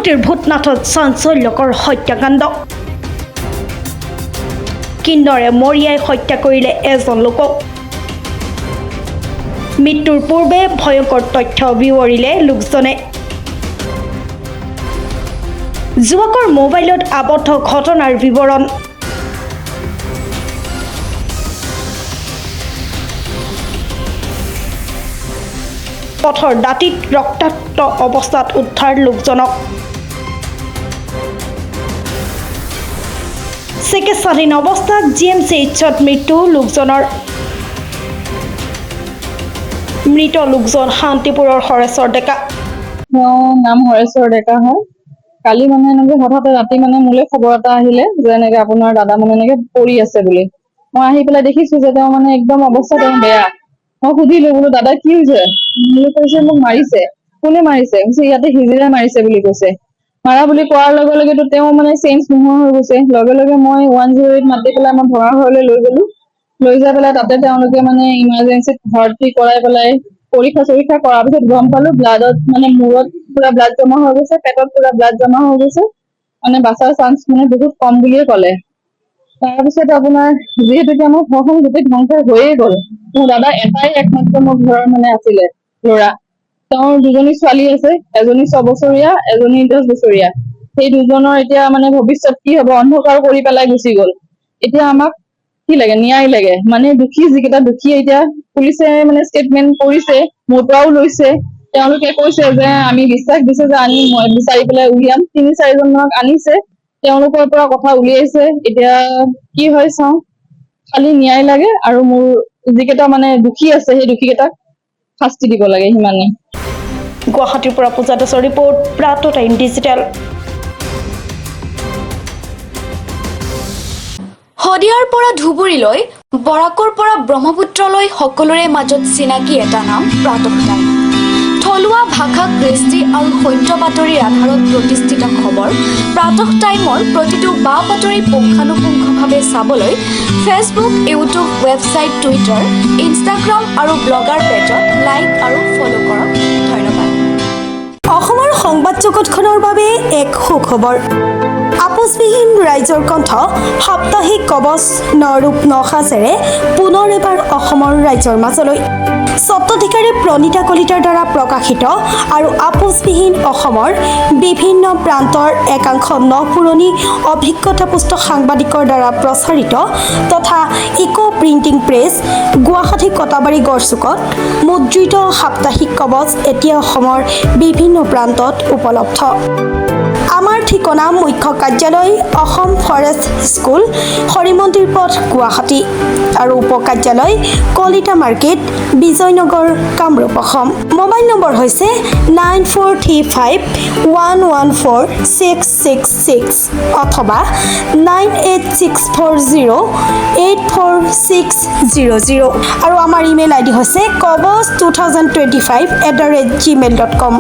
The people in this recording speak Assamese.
গুৱাহাটীৰ ভূতনাথত চাঞ্চল্যকৰ হত্যাকাণ্ড কিন্দৰে মৰিয়াই হত্যা কৰিলে এজন লোকক মৃত্যুৰ পূৰ্বে ভয়ংকৰ তথ্য বিৱৰিলে লোকজনে যুৱকৰ মোবাইলত আবদ্ধ ঘটনাৰ বিৱৰণ পথৰ দাঁতিত ৰক্তাক্ত অৱস্থাত উদ্ধাৰ লোকজনক চিকিৎসাধীন অৱস্থাত GMCHত মৃত্যু লোকজনৰ মৃত লোকজন শান্তিপুৰৰ হৰেশ্বৰ ডেকা নাম হৰেশ্বৰ ডেকা হয় কালি মানে এনেকে হঠাৎ ৰাতি মানে মোলৈ খবৰ এটা আহিলে যে এনেকে আপোনাৰ দাদা মানে এনেকে পৰি আছে বুলি মই আহি পেলাই দেখিছো যে তেওঁ মানে একদম অৱস্থা তেওঁ বেয়া মই সুধিলো বোলো দাদা কি হৈছে বুলি কৈছে মোক মাৰিছে কোনে মাৰিছে ইয়াতে হিজিৰাই মাৰিছে বুলি কৈছে মাৰা বুলি কোৱাৰ লগে লগেতো তেওঁ মানে চেঞ্জ নোহোৱা হৈ গৈছে লগে লগে মই 108 মাতি পেলাই মই ভঙা ঘৰলৈ লৈ গলো লৈ যাই পেলাই তাতে তেওঁলোকে মানে ইমাৰ্জেঞ্চিত ভৰ্তি কৰাই পেলাই পৰীক্ষা কৰাৰ পিছত গম পালো ব্লাডত মানে মূৰত পুৰা ব্লাড জমা হৈ গৈছে পেটত পুৰা ব্লাড জমা হৈ গৈছে মানে বাচাৰ চান্স মানে বহুত কম বুলিয়ে ক'লে তাৰপিছত আপোনাৰ যিহেতু আমাৰ ঘৰখন গোটেই ধ্বংস হৈয়ে গ'ল মোৰ দাদা এটাই একমাত্ৰ মোৰ ঘৰৰ মানে আছিলে ল'ৰা তেওঁৰ দুজনী ছোৱালী আছে এজনী 6 বছৰীয়া এজনী 10 বছৰীয়া সেই দুজনৰ এতিয়া মানে ভৱিষ্যত কি হ'ব অন্ধকাৰ কৰি পেলাই গুচি গ'ল এতিয়া আমাক কি লাগে ন্যায় লাগে মানে দুখী যিকেইটা দুখী এতিয়া পুলিচে মানে ষ্টেটমেন্ট কৰিছে মোৰ পৰাও লৈছে তেওঁলোকে কৈছে যে আমি বিশ্বাস দিছে যে আনি মই বিচাৰি পেলাই উলিয়াম 3-4জন মানক আনিছে তেওঁলোকৰ পৰা কথা উলিয়াইছে এতিয়া কি হয় চাওঁ খালি ন্যায় লাগে আৰু মোৰ যিকেইটা মানে দুখী আছে সেই দুখীকেইটাক শাস্তি দিব লাগে সিমানে গুৱাহাটীৰ পৰা পূজা দাসৰ ৰিপৰ্ট প্ৰাতঃ টাইম ডিজিটেল শদিয়াৰ পৰা ধুবুৰীলৈ বৰাকৰ পৰা ব্ৰহ্মপুত্ৰলৈ সকলোৰে মাজত চিনাকি এটা নাম প্ৰাতঃ টাইম থলুৱা ভাষা কৃষ্টি আৰু সত্য বাতৰিৰ আধাৰত প্ৰতিষ্ঠিত খবৰ প্ৰাতঃ টাইমৰ প্ৰতিটো বা বাতৰি পুংখানুপুংখভাৱে চাবলৈ Facebook YouTube website Twitter Instagram আৰু ব্লগাৰ পেজত লাইক আৰু ফ'ল' কৰক ধন্যবাদ অসমৰ সংবাদ জগতখনৰ বাবে এক সুখবৰ আপোচবিহীন ৰাইজৰ কণ্ঠ সাপ্তাহিক কবচ নৰূপ নসাজেৰে পুনৰ এবাৰ অসমৰ ৰাইজৰ মাজলৈ স্বত্বাধিকাৰী প্ৰণীতা কলিতাৰ দ্বাৰা প্ৰকাশিত আৰু আপোচবিহীন অসমৰ বিভিন্ন প্ৰান্তৰ একাংশ নপুৰণি অভিজ্ঞতাপুষ্ট সাংবাদিকৰ দ্বাৰা প্ৰচাৰিত তথা eco printing press Guwahati Katabari গড়চুকত মুদ্ৰিত সাপ্তাহিক কবচ এতিয়া অসমৰ বিভিন্ন প্ৰান্তত উপলব্ধ আমাৰ ঠিকনা মুখ্য কাৰ্যালয় অসম ফৰেষ্ট স্কুল হৰিমন্দিৰ পথ গুৱাহাটী আৰু উপ কাৰ্যালয় Kalita market Bijoynagar Kamrup Assam mobile number হৈছে 9435114666 অথবা 9864084600 আৰু আমাৰ ইমেইল আইডি হৈছে kobos2025@gmail.com